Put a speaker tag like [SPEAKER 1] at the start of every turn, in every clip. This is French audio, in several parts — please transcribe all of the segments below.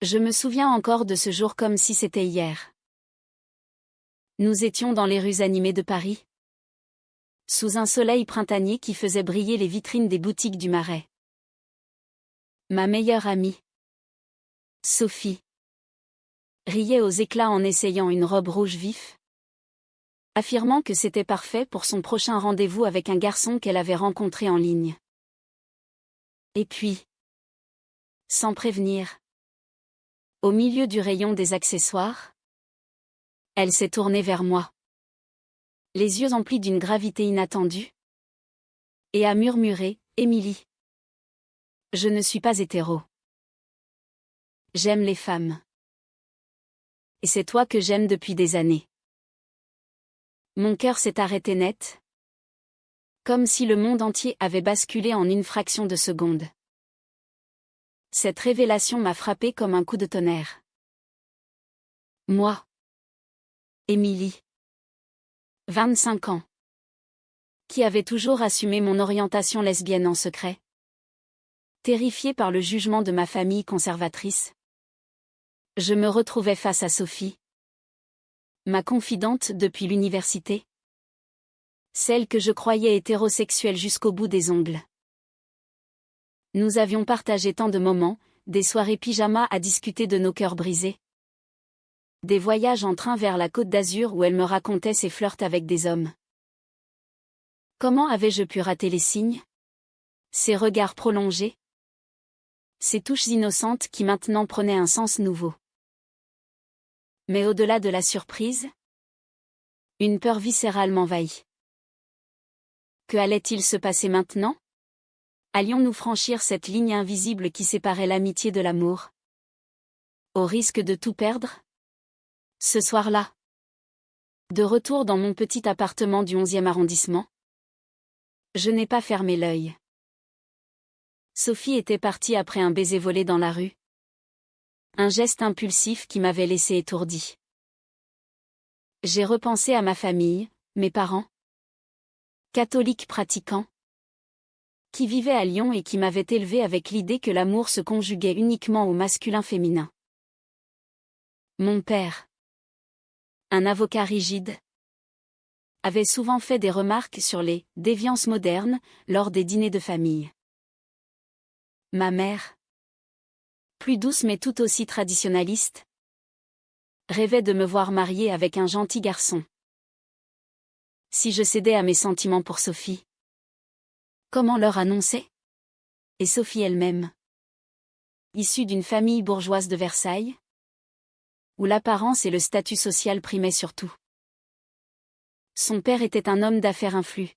[SPEAKER 1] Je me souviens encore de ce jour comme si c'était hier. Nous étions dans les rues animées de Paris, sous un soleil printanier qui faisait briller les vitrines des boutiques du Marais. Ma meilleure amie, Sophie, riait aux éclats en essayant une robe rouge vif, affirmant que c'était parfait pour son prochain rendez-vous avec un garçon qu'elle avait rencontré en ligne. Et puis, sans prévenir, au milieu du rayon des accessoires, elle s'est tournée vers moi, les yeux emplis d'une gravité inattendue, et a murmuré, « Émilie, je ne suis pas hétéro. J'aime les femmes. Et c'est toi que j'aime depuis des années. » Mon cœur s'est arrêté net, comme si le monde entier avait basculé en une fraction de seconde. Cette révélation m'a frappé comme un coup de tonnerre. Moi, Émilie, 25 ans, qui avait toujours assumé mon orientation lesbienne en secret, terrifiée par le jugement de ma famille conservatrice, je me retrouvais face à Sophie, ma confidente depuis l'université, celle que je croyais hétérosexuelle jusqu'au bout des ongles. Nous avions partagé tant de moments, des soirées pyjama à discuter de nos cœurs brisés, des voyages en train vers la Côte d'Azur où elle me racontait ses flirts avec des hommes. Comment avais-je pu rater les signes? Ces regards prolongés? Ces touches innocentes qui maintenant prenaient un sens nouveau. Mais au-delà de la surprise, une peur viscérale m'envahit. Que allait-il se passer maintenant? Allions-nous franchir cette ligne invisible qui séparait l'amitié de l'amour? Au risque de tout perdre? Ce soir-là, de retour dans mon petit appartement du 11e arrondissement, je n'ai pas fermé l'œil. Sophie était partie après un baiser volé dans la rue. Un geste impulsif qui m'avait laissé étourdi. J'ai repensé à ma famille, mes parents, catholiques pratiquants, qui vivaient à Lyon et qui m'avaient élevée avec l'idée que l'amour se conjuguait uniquement au masculin-féminin. Mon père, un avocat rigide, avait souvent fait des remarques sur les déviances modernes lors des dîners de famille. Ma mère, plus douce mais tout aussi traditionnaliste, rêvait de me voir mariée avec un gentil garçon. Si je cédais à mes sentiments pour Sophie, comment leur annoncer? Et Sophie elle-même, issue d'une famille bourgeoise de Versailles, où l'apparence et le statut social primaient surtout. Son père était un homme d'affaires influent.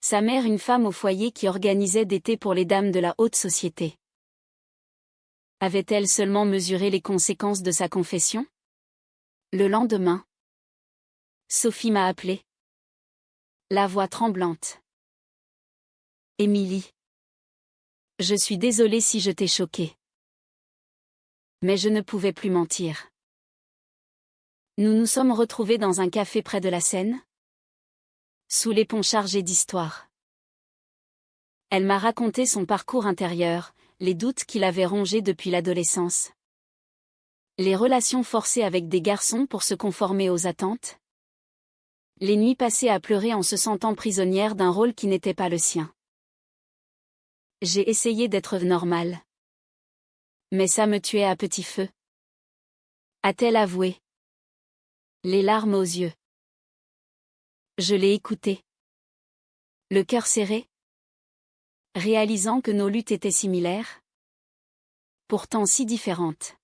[SPEAKER 1] Sa mère une femme au foyer qui organisait des thés pour les dames de la haute société. Avait-elle seulement mesuré les conséquences de sa confession? Le lendemain, Sophie m'a appelée, la voix tremblante. Émilie, je suis désolée si je t'ai choquée. Mais je ne pouvais plus mentir. Nous nous sommes retrouvés dans un café près de la Seine, sous les ponts chargés d'histoire. Elle m'a raconté son parcours intérieur, les doutes qu'il avait rongés depuis l'adolescence. Les relations forcées avec des garçons pour se conformer aux attentes. Les nuits passées à pleurer en se sentant prisonnière d'un rôle qui n'était pas le sien. J'ai essayé d'être normale. Mais ça me tuait à petit feu. A-t-elle avoué? Les larmes aux yeux. Je l'ai écoutée. Le cœur serré. Réalisant que nos luttes étaient similaires. Pourtant si différentes.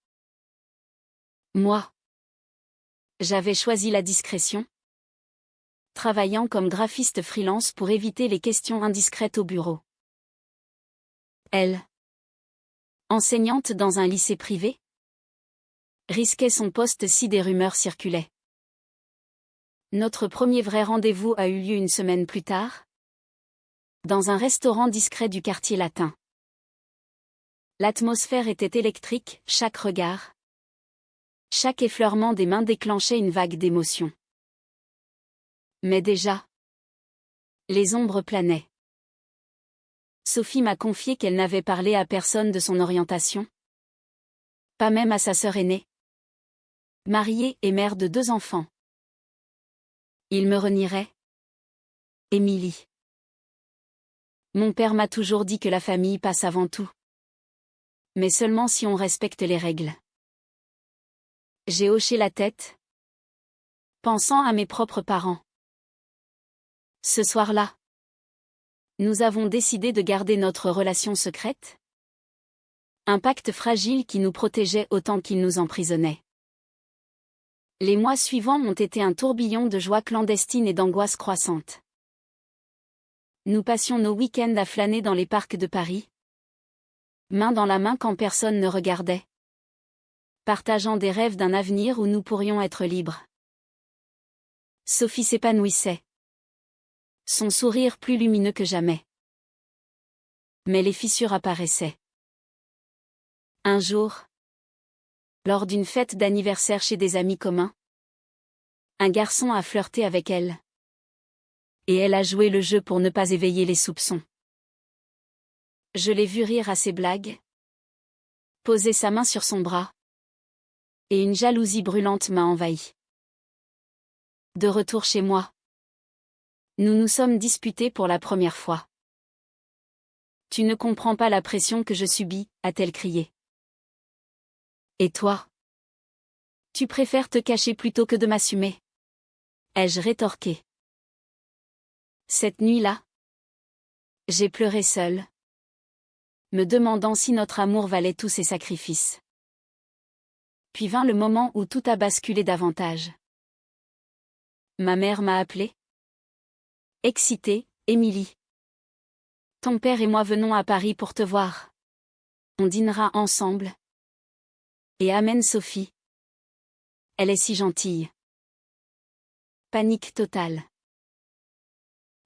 [SPEAKER 1] Moi, j'avais choisi la discrétion. Travaillant comme graphiste freelance pour éviter les questions indiscrètes au bureau. Elle, enseignante dans un lycée privé, risquait son poste si des rumeurs circulaient. Notre premier vrai rendez-vous a eu lieu une semaine plus tard, dans un restaurant discret du quartier latin. L'atmosphère était électrique, chaque regard, chaque effleurement des mains déclenchait une vague d'émotion. Mais déjà, les ombres planaient. Sophie m'a confié qu'elle n'avait parlé à personne de son orientation. Pas même à sa sœur aînée. Mariée et mère de 2 enfants. Il me renierait. Émilie. Mon père m'a toujours dit que la famille passe avant tout. Mais seulement si on respecte les règles. J'ai hoché la tête, pensant à mes propres parents. Ce soir-là, nous avons décidé de garder notre relation secrète. Un pacte fragile qui nous protégeait autant qu'il nous emprisonnait. Les mois suivants ont été un tourbillon de joie clandestine et d'angoisse croissante. Nous passions nos week-ends à flâner dans les parcs de Paris, main dans la main quand personne ne regardait, partageant des rêves d'un avenir où nous pourrions être libres. Sophie s'épanouissait. Son sourire plus lumineux que jamais. Mais les fissures apparaissaient. Un jour, lors d'une fête d'anniversaire chez des amis communs, un garçon a flirté avec elle. Et elle a joué le jeu pour ne pas éveiller les soupçons. Je l'ai vu rire à ses blagues, poser sa main sur son bras, et une jalousie brûlante m'a envahi. De retour chez moi, nous nous sommes disputés pour la première fois. Tu ne comprends pas la pression que je subis, a-t-elle crié. Et toi? Tu préfères te cacher plutôt que de m'assumer? Ai-je rétorqué. Cette nuit-là, j'ai pleuré seule, me demandant si notre amour valait tous ces sacrifices. Puis vint le moment où tout a basculé davantage. Ma mère m'a appelée. Excitée, Émilie. Ton père et moi venons à Paris pour te voir. On dînera ensemble. Et amène Sophie. Elle est si gentille. Panique totale.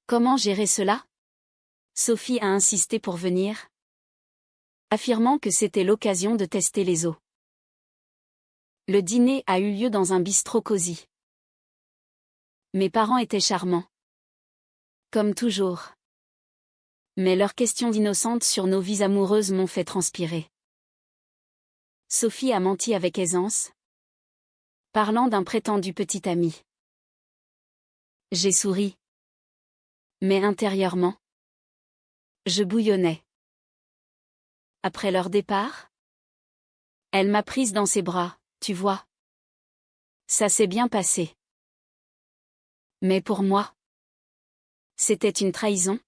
[SPEAKER 1] Comment gérer cela? Sophie a insisté pour venir, affirmant que c'était l'occasion de tester les eaux. Le dîner a eu lieu dans un bistrot cosy. Mes parents étaient charmants. Comme toujours. Mais leurs questions innocentes sur nos vies amoureuses m'ont fait transpirer. Sophie a menti avec aisance, parlant d'un prétendu petit ami. J'ai souri. Mais intérieurement, je bouillonnais. Après leur départ, elle m'a prise dans ses bras, tu vois. Ça s'est bien passé. Mais pour moi, c'était une trahison.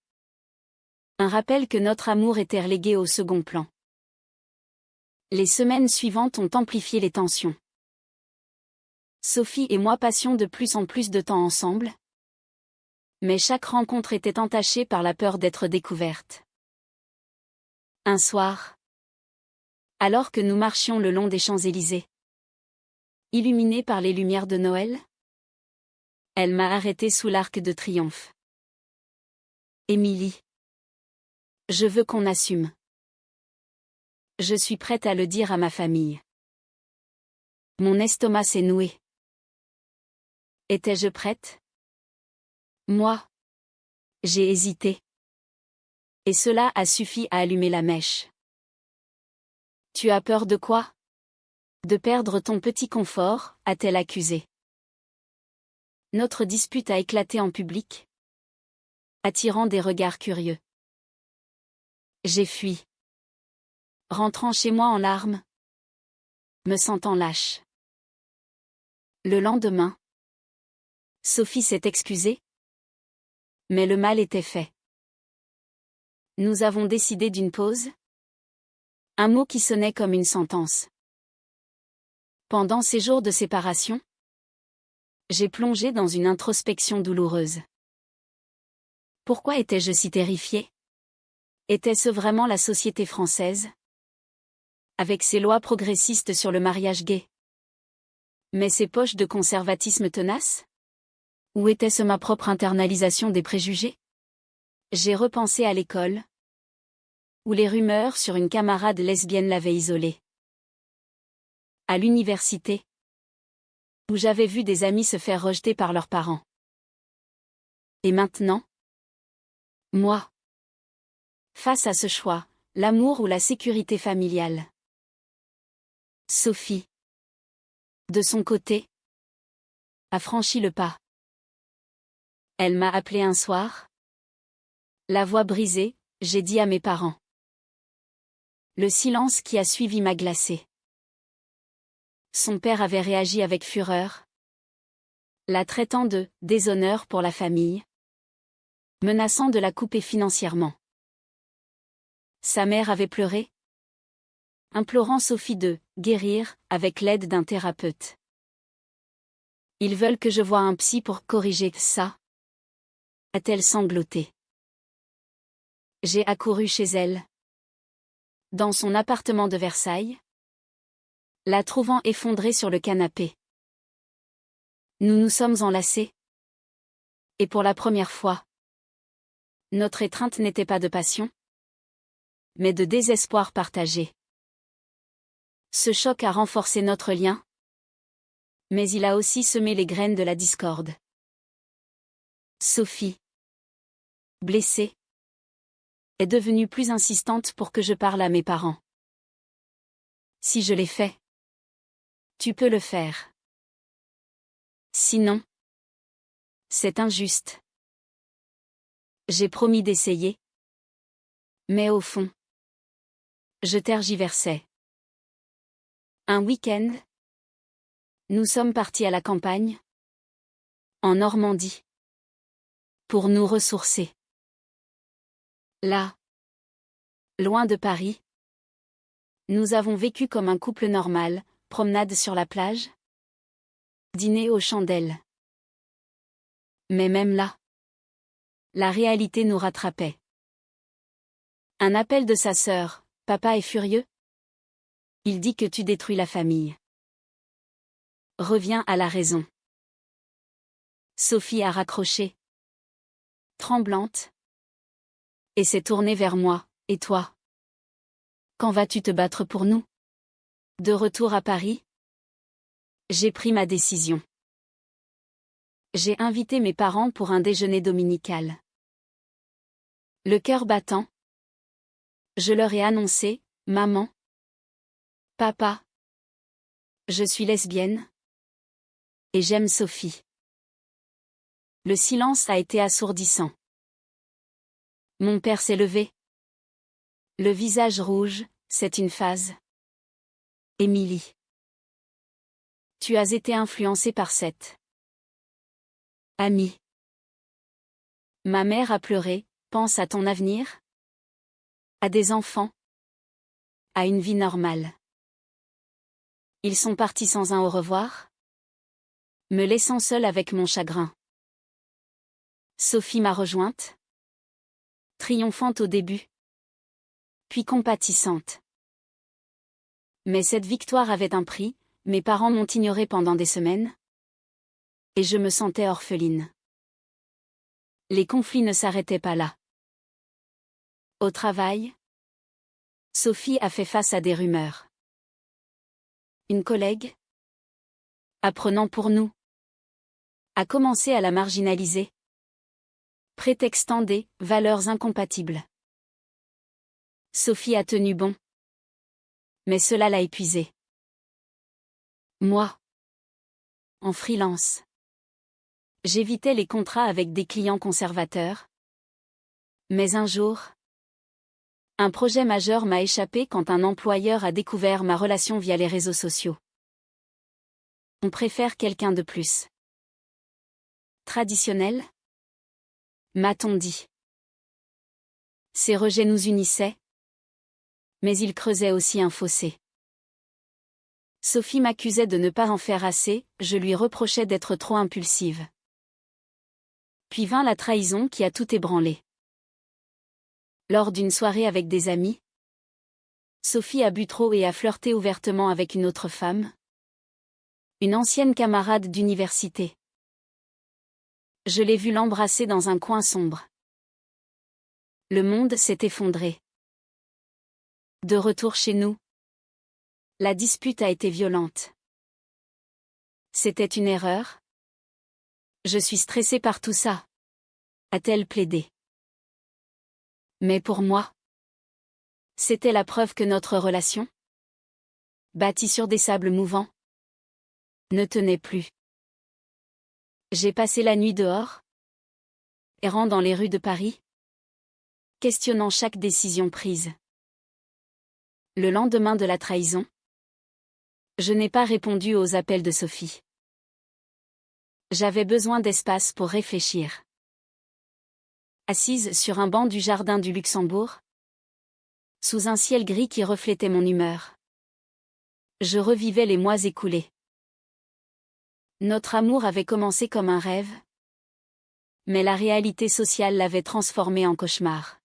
[SPEAKER 1] Un rappel que notre amour était relégué au second plan. Les semaines suivantes ont amplifié les tensions. Sophie et moi passions de plus en plus de temps ensemble. Mais chaque rencontre était entachée par la peur d'être découverte. Un soir, alors que nous marchions le long des Champs-Élysées, illuminés par les lumières de Noël, elle m'a arrêtée sous l'Arc de Triomphe. Émilie, je veux qu'on assume. Je suis prête à le dire à ma famille. Mon estomac s'est noué. Étais-je prête? Moi, j'ai hésité. Et cela a suffi à allumer la mèche. Tu as peur de quoi? De perdre ton petit confort, a-t-elle accusé. Notre dispute a éclaté en public, attirant des regards curieux. J'ai fui. Rentrant chez moi en larmes, me sentant lâche. Le lendemain, Sophie s'est excusée, mais le mal était fait. Nous avons décidé d'une pause. Un mot qui sonnait comme une sentence. Pendant ces jours de séparation, j'ai plongé dans une introspection douloureuse. Pourquoi étais-je si terrifiée? Était-ce vraiment la société française? Avec ses lois progressistes sur le mariage gay. Mais ses poches de conservatisme tenaces? Ou était-ce ma propre internalisation des préjugés? J'ai repensé à l'école, où les rumeurs sur une camarade lesbienne l'avaient isolée. À l'université, où j'avais vu des amis se faire rejeter par leurs parents. Et maintenant? Moi. Face à ce choix, l'amour ou la sécurité familiale? Sophie, de son côté, a franchi le pas. Elle m'a appelé un soir. La voix brisée, j'ai dit à mes parents. Le silence qui a suivi m'a glacé. Son père avait réagi avec fureur, la traitant de « déshonneur pour la famille », menaçant de la couper financièrement. Sa mère avait pleuré, implorant Sophie de « guérir » avec l'aide d'un thérapeute. Ils veulent que je voie un psy pour corriger ça, a-t-elle sangloté. J'ai accouru chez elle, dans son appartement de Versailles, la trouvant effondrée sur le canapé. Nous nous sommes enlacés. Et pour la première fois, notre étreinte n'était pas de passion, mais de désespoir partagé. Ce choc a renforcé notre lien, mais il a aussi semé les graines de la discorde. Sophie, blessée, est devenue plus insistante pour que je parle à mes parents. Si je l'ai fait, tu peux le faire. Sinon, c'est injuste. J'ai promis d'essayer. Mais au fond, je tergiversais. Un week-end, nous sommes partis à la campagne, en Normandie, pour nous ressourcer. Là, loin de Paris, nous avons vécu comme un couple normal, promenade sur la plage, dîner aux chandelles. Mais même là, la réalité nous rattrapait. Un appel de sa sœur, « Papa est furieux ? Il dit que tu détruis la famille. » Reviens à la raison. Sophie a raccroché, tremblante, et s'est tournée vers moi. « Et toi ? Quand vas-tu te battre pour nous ? » De retour à Paris, j'ai pris ma décision. J'ai invité mes parents pour un déjeuner dominical. Le cœur battant, je leur ai annoncé, « Maman, papa, je suis lesbienne, et j'aime Sophie. » Le silence a été assourdissant. Mon père s'est levé. Le visage rouge, « C'est une phase. Émilie. Tu as été influencée par cette amie. » Ma mère a pleuré, « Pense à ton avenir, à des enfants, à une vie normale. » Ils sont partis sans un au revoir, me laissant seule avec mon chagrin. Sophie m'a rejointe, triomphante au début, puis compatissante. Mais cette victoire avait un prix, mes parents m'ont ignorée pendant des semaines, et je me sentais orpheline. Les conflits ne s'arrêtaient pas là. Au travail, Sophie a fait face à des rumeurs. Une collègue, apprenant pour nous, a commencé à la marginaliser, prétextant des « valeurs incompatibles ». Sophie a tenu bon. Mais cela l'a épuisée. Moi, en freelance, j'évitais les contrats avec des clients conservateurs. Mais un jour, un projet majeur m'a échappé quand un employeur a découvert ma relation via les réseaux sociaux. On préfère quelqu'un de plus traditionnel, m'a-t-on dit. Ces rejets nous unissaient, mais ils creusaient aussi un fossé. Sophie m'accusait de ne pas en faire assez, je lui reprochais d'être trop impulsive. Puis vint la trahison qui a tout ébranlé. Lors d'une soirée avec des amis, Sophie a bu trop et a flirté ouvertement avec une autre femme, une ancienne camarade d'université. Je l'ai vue l'embrasser dans un coin sombre. Le monde s'est effondré. De retour chez nous, la dispute a été violente. C'était une erreur ? Je suis stressée par tout ça, a-t-elle plaidé. Mais pour moi, c'était la preuve que notre relation bâti sur des sables mouvants, ne tenait plus. J'ai passé la nuit dehors, errant dans les rues de Paris, questionnant chaque décision prise. Le lendemain de la trahison, je n'ai pas répondu aux appels de Sophie. J'avais besoin d'espace pour réfléchir. Assise sur un banc du jardin du Luxembourg, sous un ciel gris qui reflétait mon humeur, je revivais les mois écoulés. Notre amour avait commencé comme un rêve, mais la réalité sociale l'avait transformé en cauchemar.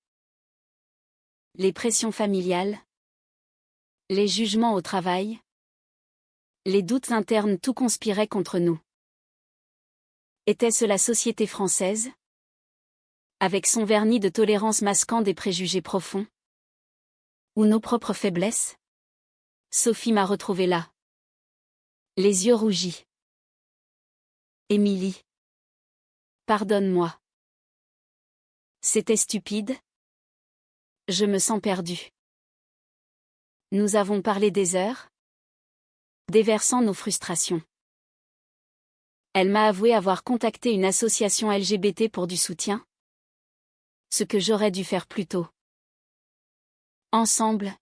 [SPEAKER 1] Les pressions familiales, les jugements au travail, les doutes internes, tout conspirait contre nous. Était-ce la société française, avec son vernis de tolérance masquant des préjugés profonds? Ou nos propres faiblesses? Sophie m'a retrouvée là, les yeux rougis. Émilie, pardonne-moi. C'était stupide. Je me sens perdue. Nous avons parlé des heures, déversant nos frustrations. Elle m'a avoué avoir contacté une association LGBT pour du soutien, ce que j'aurais dû faire plus tôt. Ensemble,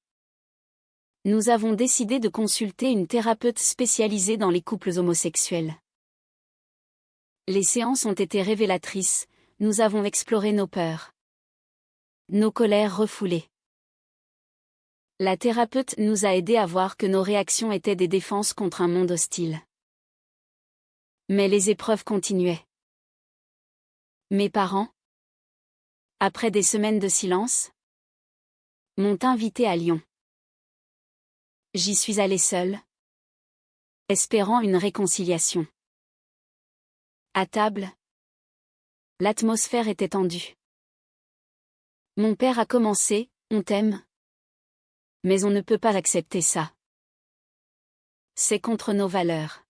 [SPEAKER 1] nous avons décidé de consulter une thérapeute spécialisée dans les couples homosexuels. Les séances ont été révélatrices, nous avons exploré nos peurs, nos colères refoulées. La thérapeute nous a aidés à voir que nos réactions étaient des défenses contre un monde hostile. Mais les épreuves continuaient. Mes parents, après des semaines de silence, m'ont invité à Lyon. J'y suis allée seule, espérant une réconciliation. À table, l'atmosphère était tendue. Mon père a commencé, on t'aime. Mais on ne peut pas accepter ça. C'est contre nos valeurs.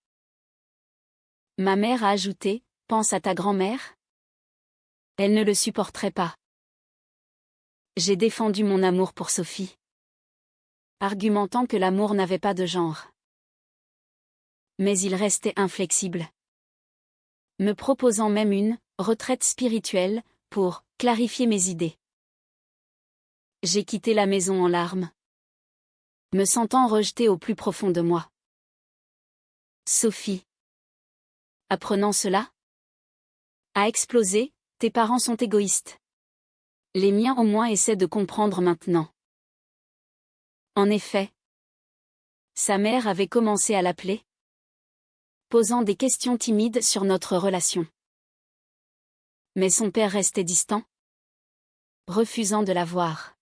[SPEAKER 1] Ma mère a ajouté, pense à ta grand-mère. Elle ne le supporterait pas. J'ai défendu mon amour pour Sophie, argumentant que l'amour n'avait pas de genre. Mais il restait inflexible, me proposant même une retraite spirituelle pour clarifier mes idées. J'ai quitté la maison en larmes, me sentant rejetée au plus profond de moi. Sophie, apprenant cela, a explosé, tes parents sont égoïstes. Les miens au moins essaient de comprendre maintenant. En effet, sa mère avait commencé à l'appeler, posant des questions timides sur notre relation. Mais son père restait distant, refusant de la voir.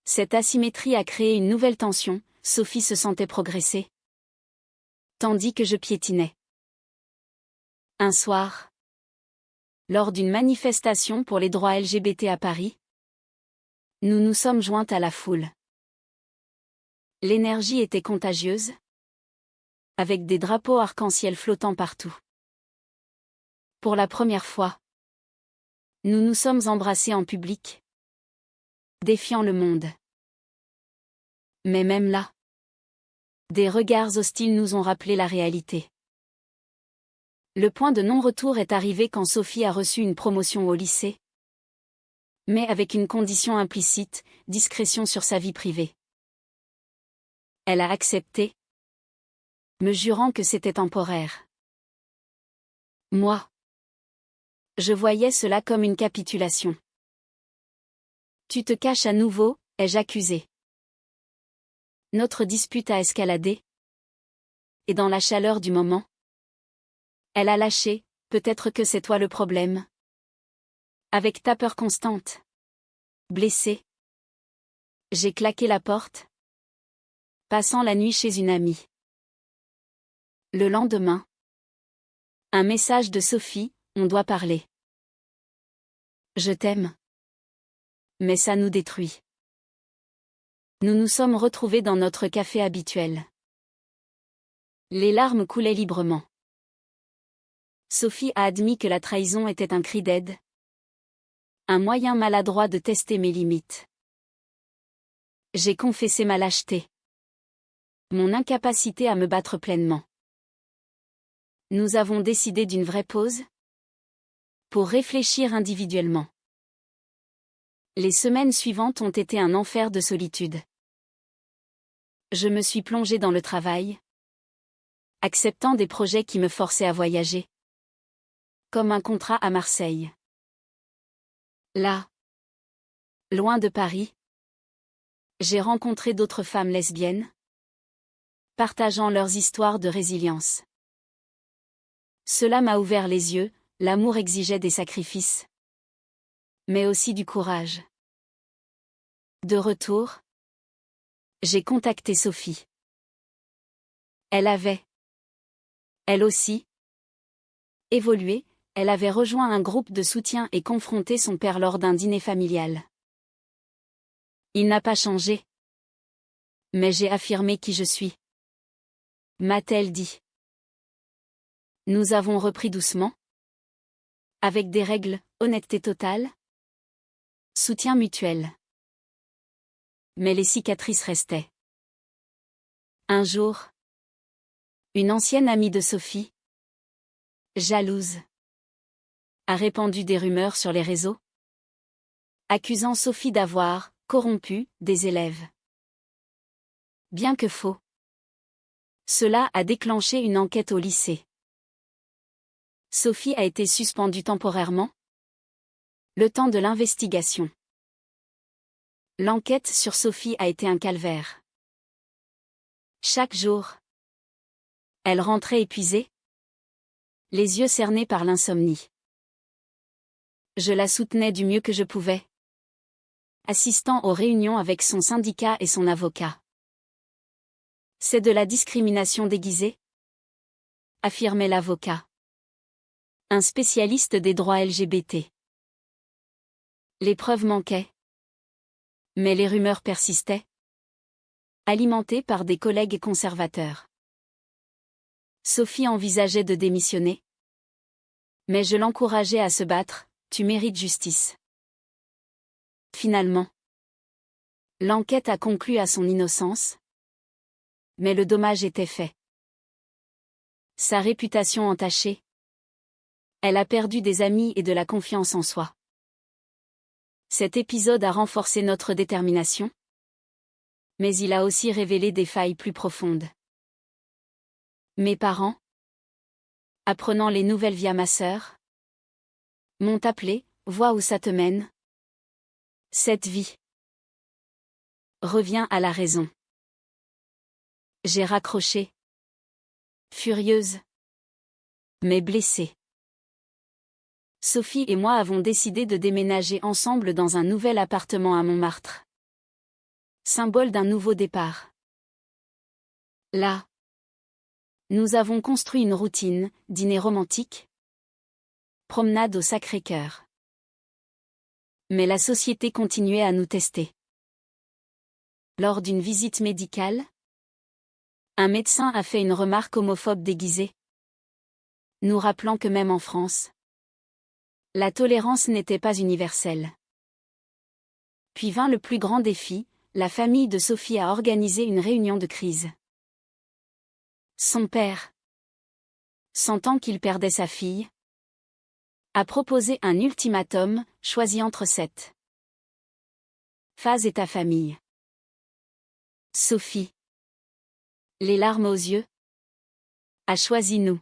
[SPEAKER 1] Cette asymétrie a créé une nouvelle tension, Sophie se sentait progresser, tandis que je piétinais. Un soir, lors d'une manifestation pour les droits LGBT à Paris, nous nous sommes jointes à la foule. L'énergie était contagieuse, avec des drapeaux arc-en-ciel flottant partout. Pour la première fois, nous nous sommes embrassés en public, défiant le monde. Mais même là, des regards hostiles nous ont rappelé la réalité. Le point de non-retour est arrivé quand Sophie a reçu une promotion au lycée, mais avec une condition implicite, discrétion sur sa vie privée. Elle a accepté, me jurant que c'était temporaire. Moi, je voyais cela comme une capitulation. Tu te caches à nouveau, ai-je accusé. Notre dispute a escaladé, et dans la chaleur du moment, elle a lâché, peut-être que c'est toi le problème. Avec ta peur constante. Blessée. J'ai claqué la porte, passant la nuit chez une amie. Le lendemain, un message de Sophie, on doit parler. Je t'aime. Mais ça nous détruit. Nous nous sommes retrouvés dans notre café habituel. Les larmes coulaient librement. Sophie a admis que la trahison était un cri d'aide. Un moyen maladroit de tester mes limites. J'ai confessé ma lâcheté. Mon incapacité à me battre pleinement. Nous avons décidé d'une vraie pause pour réfléchir individuellement. Les semaines suivantes ont été un enfer de solitude. Je me suis plongée dans le travail, acceptant des projets qui me forçaient à voyager. Comme un contrat à Marseille. Là, loin de Paris, j'ai rencontré d'autres femmes lesbiennes, partageant leurs histoires de résilience. Cela m'a ouvert les yeux, l'amour exigeait des sacrifices, mais aussi du courage. De retour, j'ai contacté Sophie. Elle avait, elle aussi, évolué, elle avait rejoint un groupe de soutien et confronté son père lors d'un dîner familial. Il n'a pas changé. Mais j'ai affirmé qui je suis. M'a-t-elle dit. Nous avons repris doucement. Avec des règles, honnêteté totale. Soutien mutuel. Mais les cicatrices restaient. Un jour, une ancienne amie de Sophie, jalouse, a répandu des rumeurs sur les réseaux, accusant Sophie d'avoir corrompu des élèves. Bien que faux. Cela a déclenché une enquête au lycée. Sophie a été suspendue temporairement. Le temps de l'investigation. L'enquête sur Sophie a été un calvaire. Chaque jour, elle rentrait épuisée, les yeux cernés par l'insomnie. Je la soutenais du mieux que je pouvais, assistant aux réunions avec son syndicat et son avocat. C'est de la discrimination déguisée, affirmait l'avocat. Un spécialiste des droits LGBT. Les preuves manquaient. Mais les rumeurs persistaient, alimentées par des collègues conservateurs. Sophie envisageait de démissionner. Mais je l'encourageais à se battre, tu mérites justice. Finalement, l'enquête a conclu à son innocence. Mais le dommage était fait. Sa réputation entachée. Elle a perdu des amis et de la confiance en soi. Cet épisode a renforcé notre détermination. Mais il a aussi révélé des failles plus profondes. Mes parents, apprenant les nouvelles via ma sœur, m'ont appelé, vois où ça te mène. Cette vie revient à la raison. J'ai raccroché. Furieuse. Mais blessée. Sophie et moi avons décidé de déménager ensemble dans un nouvel appartement à Montmartre. Symbole d'un nouveau départ. Là, nous avons construit une routine, dîner romantique, promenade au Sacré-Cœur. Mais la société continuait à nous tester. Lors d'une visite médicale, un médecin a fait une remarque homophobe déguisée, nous rappelant que même en France, la tolérance n'était pas universelle. Puis vint le plus grand défi, la famille de Sophie a organisé une réunion de crise. Son père, sentant qu'il perdait sa fille, a proposé un ultimatum, choisis entre cette phase et ta famille. Sophie, les larmes aux yeux, a choisi nous.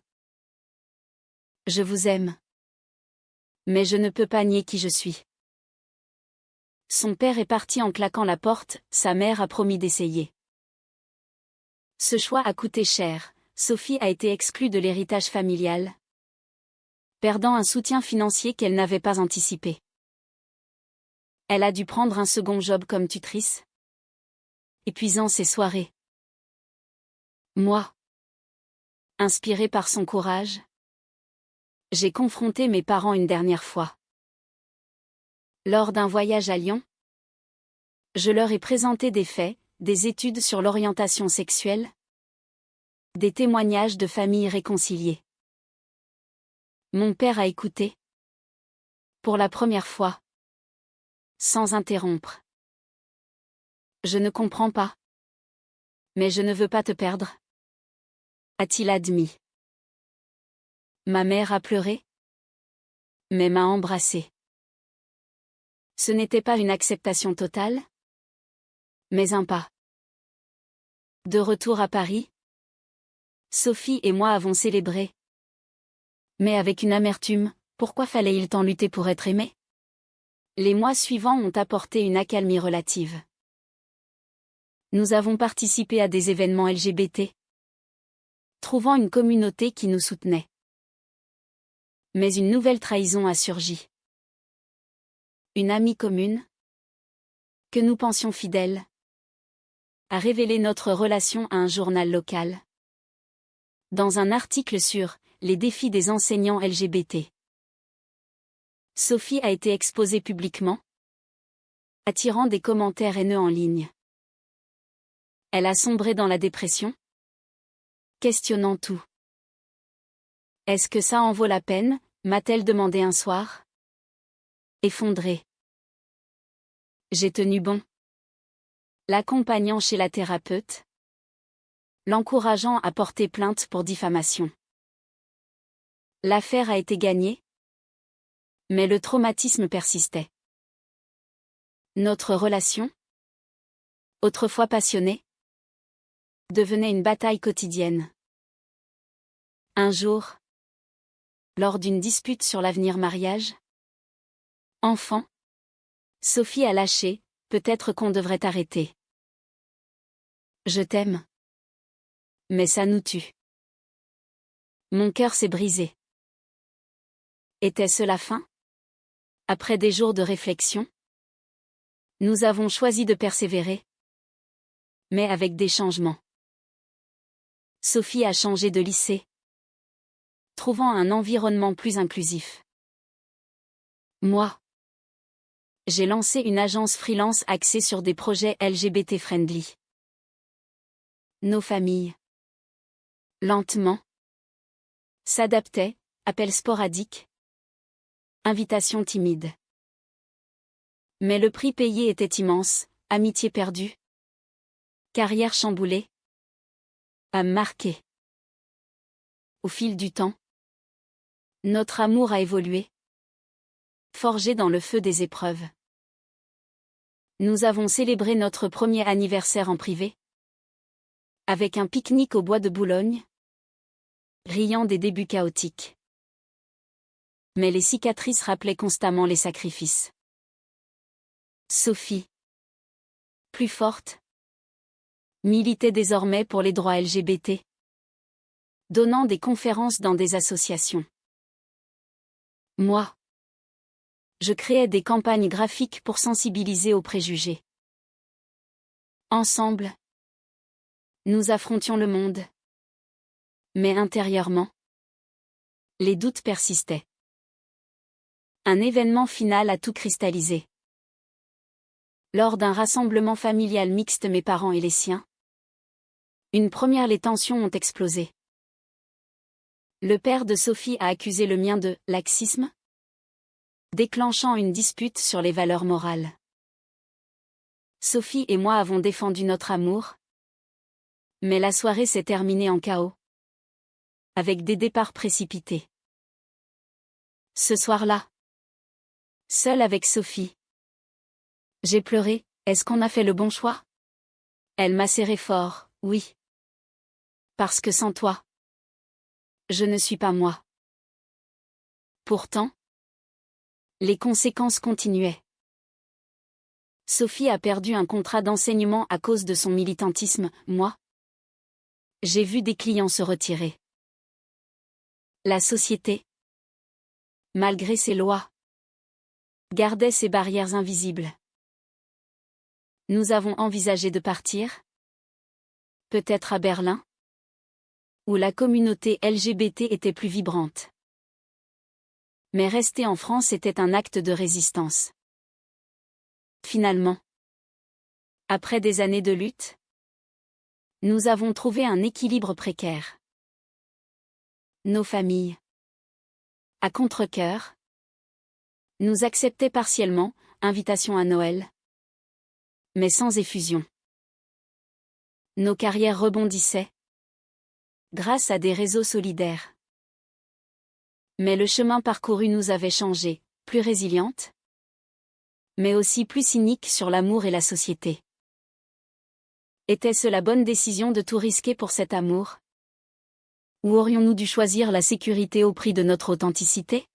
[SPEAKER 1] Je vous aime. Mais je ne peux pas nier qui je suis. Son père est parti en claquant la porte, sa mère a promis d'essayer. Ce choix a coûté cher, Sophie a été exclue de l'héritage familial, perdant un soutien financier qu'elle n'avait pas anticipé. Elle a dû prendre un second job comme tutrice, épuisant ses soirées. Moi, inspirée par son courage, j'ai confronté mes parents une dernière fois. Lors d'un voyage à Lyon, je leur ai présenté des faits, des études sur l'orientation sexuelle, des témoignages de familles réconciliées. Mon père a écouté. Pour la première fois. Sans interrompre. Je ne comprends pas. Mais je ne veux pas te perdre, a-t-il admis. Ma mère a pleuré, mais m'a embrassé. Ce n'était pas une acceptation totale, mais un pas. De retour à Paris, Sophie et moi avons célébré. Mais avec une amertume, pourquoi fallait-il tant lutter pour être aimé? Les mois suivants ont apporté une accalmie relative. Nous avons participé à des événements LGBT, trouvant une communauté qui nous soutenait. Mais une nouvelle trahison a surgi. Une amie commune, que nous pensions fidèle, a révélé notre relation à un journal local. Dans un article sur « Les défis des enseignants LGBT ». Sophie a été exposée publiquement, attirant des commentaires haineux en ligne. Elle a sombré dans la dépression, questionnant tout. « Est-ce que ça en vaut la peine ?» m'a-t-elle demandé un soir. Effondrée. J'ai tenu bon, l'accompagnant chez la thérapeute, l'encourageant à porter plainte pour diffamation. L'affaire a été gagnée, mais le traumatisme persistait. Notre relation, autrefois passionnée, devenait une bataille quotidienne. Un jour, lors d'une dispute sur l'avenir mariage, enfant, Sophie a lâché, peut-être qu'on devrait arrêter. Je t'aime. Mais ça nous tue. Mon cœur s'est brisé. Était-ce la fin? Après des jours de réflexion, nous avons choisi de persévérer, mais avec des changements. Sophie a changé de lycée, trouvant un environnement plus inclusif. Moi, j'ai lancé une agence freelance axée sur des projets LGBT-friendly. Nos familles, lentement, s'adaptaient, appels sporadiques, invitations timides. Mais le prix payé était immense, amitié perdue, carrière chamboulée, âme marquée. Au fil du temps, notre amour a évolué, forgé dans le feu des épreuves. Nous avons célébré notre premier anniversaire en privé, avec un pique-nique au bois de Boulogne, riant des débuts chaotiques. Mais les cicatrices rappelaient constamment les sacrifices. Sophie, plus forte, militait désormais pour les droits LGBT, donnant des conférences dans des associations. Moi, je créais des campagnes graphiques pour sensibiliser aux préjugés. Ensemble, nous affrontions le monde. Mais intérieurement, les doutes persistaient. Un événement final a tout cristallisé. Lors d'un rassemblement familial mixte, mes parents et les siens, les tensions ont explosé. Le père de Sophie a accusé le mien de laxisme, déclenchant une dispute sur les valeurs morales. Sophie et moi avons défendu notre amour, mais la soirée s'est terminée en chaos, avec des départs précipités. Ce soir-là, seule avec Sophie, j'ai pleuré. Est-ce qu'on a fait le bon choix? Elle m'a serré fort, oui. Parce que sans toi, je ne suis pas moi. Pourtant, les conséquences continuaient. Sophie a perdu un contrat d'enseignement à cause de son militantisme, moi, j'ai vu des clients se retirer. La société, malgré ses lois, gardait ses barrières invisibles. Nous avons envisagé de partir, peut-être à Berlin, où la communauté LGBT était plus vibrante. Mais rester en France était un acte de résistance. Finalement, après des années de lutte, nous avons trouvé un équilibre précaire. Nos familles, à contre-cœur, nous acceptaient partiellement, invitation à Noël, mais sans effusion. Nos carrières rebondissaient. Grâce à des réseaux solidaires. Mais le chemin parcouru nous avait changé, plus résilientes, mais aussi plus cyniques sur l'amour et la société. Était-ce la bonne décision de tout risquer pour cet amour? Ou aurions-nous dû choisir la sécurité au prix de notre authenticité?